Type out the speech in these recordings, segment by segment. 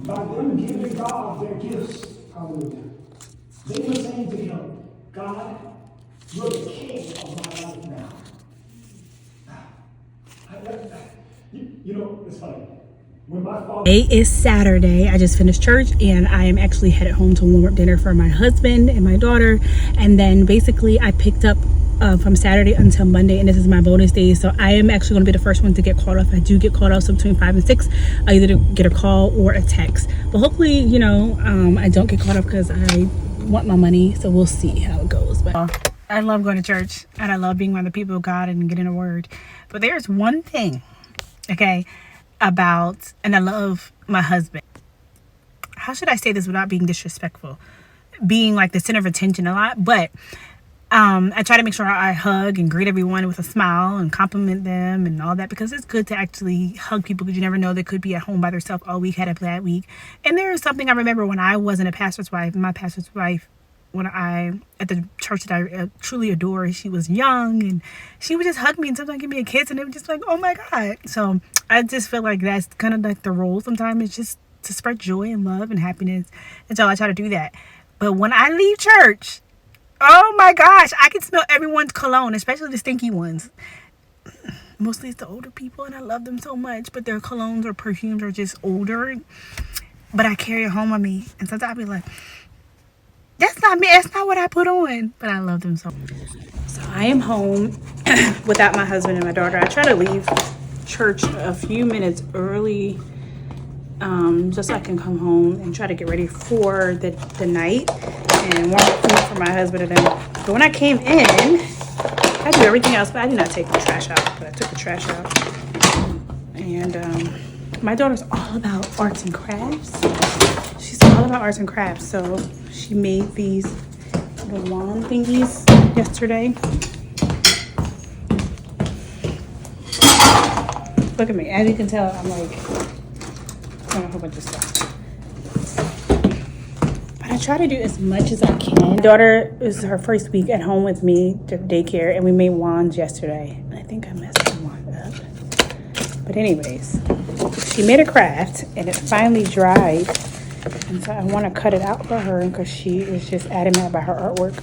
by them giving God their gifts. Hallelujah. They were saying to him, God, you're the king of my life now. You know, it's funny. Today is Saturday. I just finished church and I am actually headed home to warm up dinner for my husband and my daughter. And then basically I picked up from Saturday until Monday, and this is my bonus day. So I am actually going to be the first one to get called off. I do get called off, so between 5 and 6, I either get a call or a text. But hopefully, you know, I don't get called off because I want my money. So we'll see how it goes. But I love going to church and I love being around the people of God and getting a word. But there's one thing, okay, about, and I love my husband. How should I say this without being disrespectful? Being like the center of attention a lot, but I try to make sure I hug and greet everyone with a smile and compliment them and all that, because it's good to actually hug people, because you never know, they could be at home by themselves all week, had a bad week. And there is something I remember when I wasn't a pastor's wife. My pastor's wife, when at the church that I truly adore, she was young and she would just hug me and sometimes give me a kiss, and it was just like, oh my God. So I just feel like that's kind of like the role sometimes, is just to spread joy and love and happiness. And so I try to do that. But when I leave church, oh my gosh, I can smell everyone's cologne, especially the stinky ones. Mostly it's the older people, and I love them so much, but their colognes or perfumes are just older. But I carry it home with me, and sometimes I'll be like, that's not me, that's not what I put on. But I love them so much. So I am home without my husband and my daughter. I try to leave church a few minutes early, just so I can come home and try to get ready for the night and warm up food for my husband and them. But when I came in, I do everything else, but I did not take the trash out. But I took the trash out. And my daughter's all about arts and crafts. She's all about arts and crafts. So she made these little wand thingies yesterday. Look at me. As you can tell, I'm like doing a whole bunch of stuff. But I try to do as much as I can. My daughter, it was her first week at home with me to daycare, and we made wands yesterday. I think I messed the wand up. But anyways, she made a craft and it finally dried. And so I want to cut it out for her because she is just adamant about her artwork.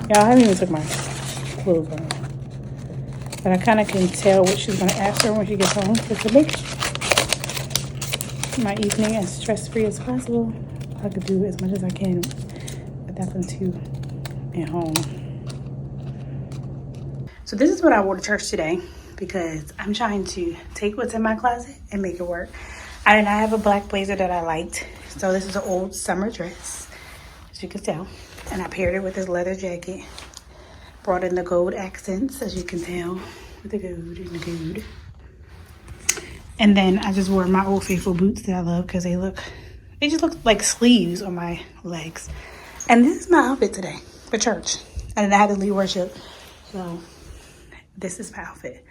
Y'all, I haven't even took my clothes on. But I kind of can tell what she's going to ask her when she gets home. So to make my evening as stress-free as possible, I could do as much as I can without them two at home. So this is what I wore to church today, because I'm trying to take what's in my closet and make it work. I did not have a black blazer that I liked. So this is an old summer dress, as you can tell. And I paired it with this leather jacket. Brought in the gold accents, as you can tell, with the gold and the gold. And then I just wore my Old Faithful boots that I love, because they just look like sleeves on my legs. And this is my outfit today for church. I didn't have to lead worship, so this is my outfit.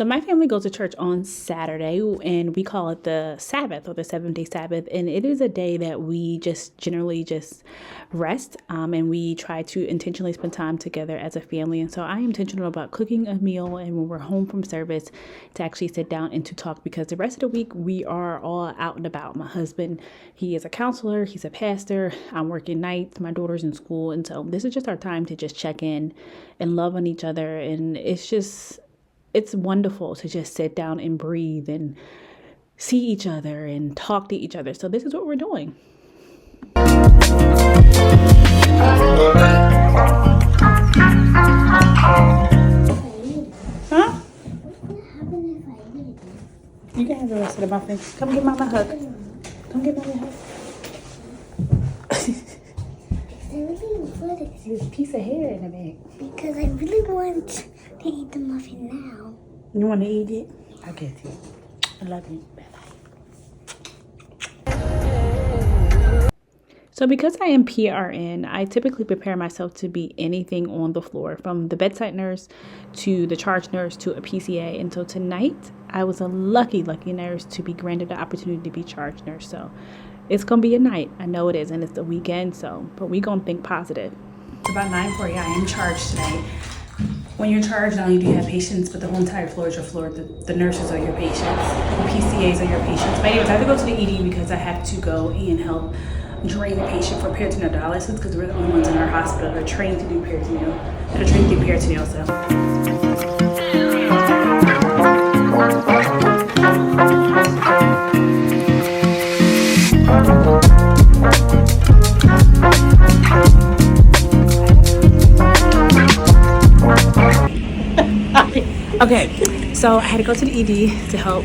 So my family goes to church on Saturday, and we call it the Sabbath, or the 7-day Sabbath. And it is a day that we just generally just rest, and we try to intentionally spend time together as a family. And so I am intentional about cooking a meal, and when we're home from service, to actually sit down and to talk, because the rest of the week we are all out and about. My husband, he is a counselor, he's a pastor, I'm working nights, my daughter's in school. And so this is just our time to just check in and love on each other. And it's wonderful to just sit down and breathe and see each other and talk to each other. So this is what we're doing. Huh? You can have the rest of the muffin. Come give Mama a hug. Come give Mama a hug. There's a piece of hair in the bag. Because I really want to eat the muffin now. You want to eat it? I'll get you. I love you. Bye-bye. So because I am PRN, I typically prepare myself to be anything on the floor, from the bedside nurse to the charge nurse to a PCA. And so tonight, I was a lucky nurse to be granted the opportunity to be charge nurse. So it's going to be a night. I know it is, and it's the weekend, but we're going to think positive. It's about 9:40. I am charged today. When you're charged, not only do you have patients, but the whole entire floor is your floor. The nurses are your patients. The PCAs are your patients. But anyways, I have to go to the ED because I have to go and help drain a patient for peritoneal dialysis, because we're the only ones in our hospital that are trained to do peritoneal. Okay, so I had to go to the ED to help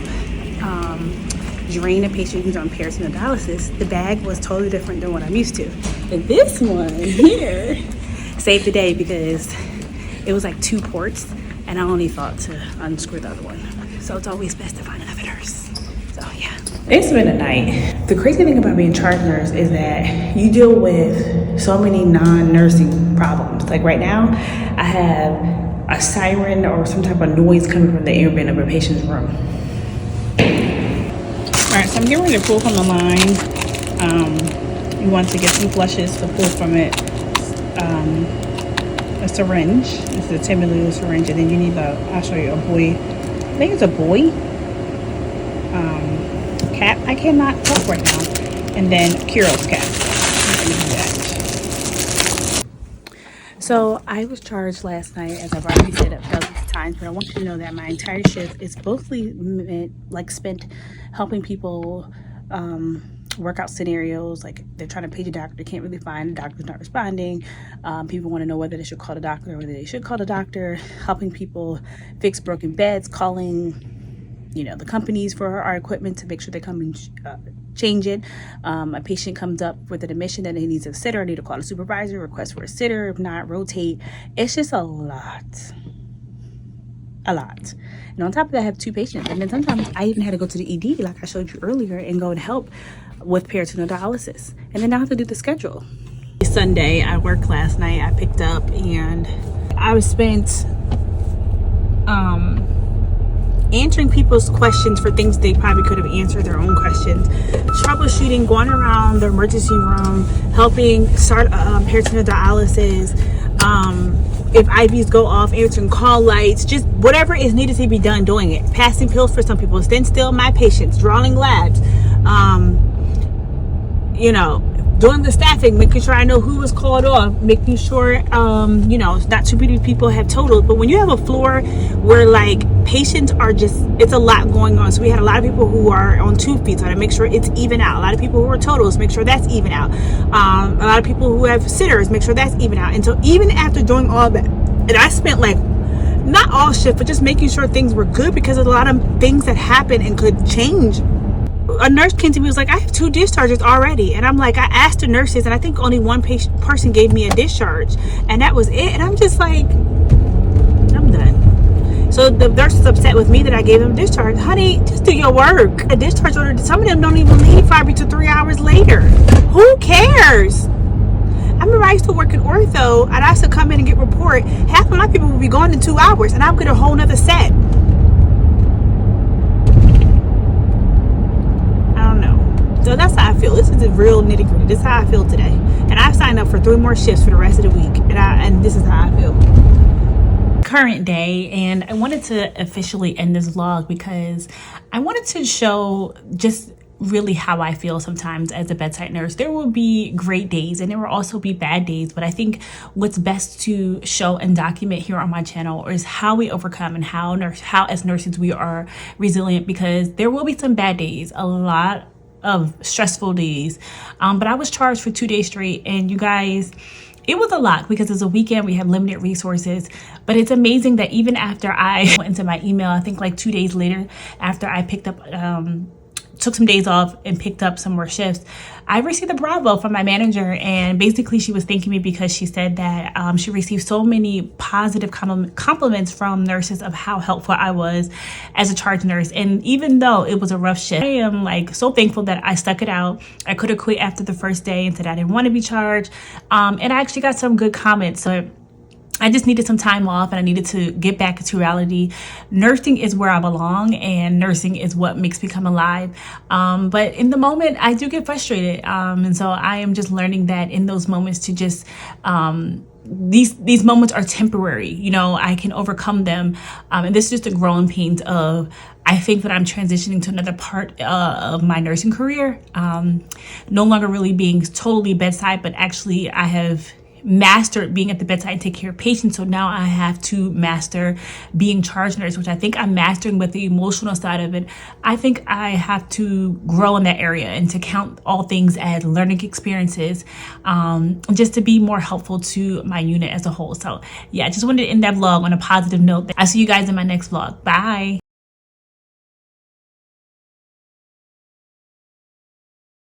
drain a patient who's on peritoneal dialysis. The bag was totally different than what I'm used to. And this one here saved the day because it was like 2 ports, and I only thought to unscrew the other one. So it's always best to find another nurse. So yeah. It's been a night. The crazy thing about being charge nurse is that you deal with so many non-nursing problems. Like right now, I have a siren or some type of noise coming from the air vent of a patient's room. All right, so I'm getting ready to pull from the line. You want to get some flushes to pull from it. A syringe. It's a 10 milliliter syringe, and then you need I'll show you, a buoy. I think it's a buoy. Cap. I cannot talk right now. And then Cural's cap. So I was charged last night, as I've already said it dozens of times, but I want you to know that my entire shift is mostly spent helping people work out scenarios. Like, they're trying to page a doctor, they can't really find, the doctor's not responding. People want to know whether they should call the doctor or whether they should call the doctor. Helping people fix broken beds, calling the companies for our equipment to make sure they come and change it. A patient comes up with an admission that he needs a sitter. I need to call a supervisor, request for a sitter. If not, rotate. It's just a lot. And on top of that, I have 2 patients. And then sometimes I even had to go to the ED, like I showed you earlier, and go and help with peritoneal dialysis. And then I have to do the schedule. Sunday, I worked last night. I picked up, and I spent answering people's questions for things they probably could have answered their own questions, troubleshooting, going around the emergency room, helping start peritoneal dialysis, if IVs go off, answering call lights, just whatever is needed to be done, doing it. Passing pills for some people, stand still my patients, drawing labs, doing the staffing, making sure I know who was called off, making sure, not too many people have totals. But when you have a floor where patients are it's a lot going on. So we had a lot of people who are on tube feeds, so to make sure it's even out. A lot of people who are totals, make sure that's even out. A lot of people who have sitters, make sure that's even out. And so even after doing all that, and I spent not all shift, but just making sure things were good, because there's a lot of things that happen and could change. A nurse came to me, was like, I have 2 discharges already. And I'm like, I asked the nurses, and I think only one person gave me a discharge, and that was it. And I'm just like, I'm done. So the nurse is upset with me that I gave them a discharge. Honey, just do your work. A discharge order, some of them don't even leave 5 to 3 hours later. Who cares? I remember I used to work in ortho, and I used to come in and get report. Half of my people would be gone in 2 hours, and I'm getting a whole nother set. So that's how I feel. This is the real nitty gritty. This is how I feel today. And I've signed up for 3 more shifts for the rest of the week. And this is how I feel. Current day, and I wanted to officially end this vlog because I wanted to show just really how I feel sometimes as a bedside nurse. There will be great days and there will also be bad days, but I think what's best to show and document here on my channel is how we overcome and how as nurses we are resilient, because there will be some bad days, a lot of stressful days, but I was charged for 2 days straight, and you guys, it was a lot because it's a weekend, we have limited resources. But it's amazing that even after I went into my email, I think like 2 days later, after I picked up took some days off and picked up some more shifts, I received a bravo from my manager, and basically she was thanking me because she said that she received so many positive compliments from nurses of how helpful I was as a charge nurse. And even though it was a rough shift, I am like so thankful that I stuck it out. I could have quit after the first day and said I didn't want to be charged, and I actually got some good comments. So I just needed some time off, and I needed to get back into reality. Nursing is where I belong, and nursing is what makes me come alive. But in the moment, I do get frustrated. And so I am just learning that in those moments to just, these moments are temporary. You know, I can overcome them. And this is just the growing pains of, I think that I'm transitioning to another part of my nursing career. No longer really being totally bedside, but actually I have mastered being at the bedside and take care of patients. So now I have to master being charge nurse, which I think I'm mastering with the emotional side of it. I think I have to grow in that area and to count all things as learning experiences, just to be more helpful to my unit as a whole. So yeah, I just wanted to end that vlog on a positive note. I'll see you guys in my next vlog. Bye.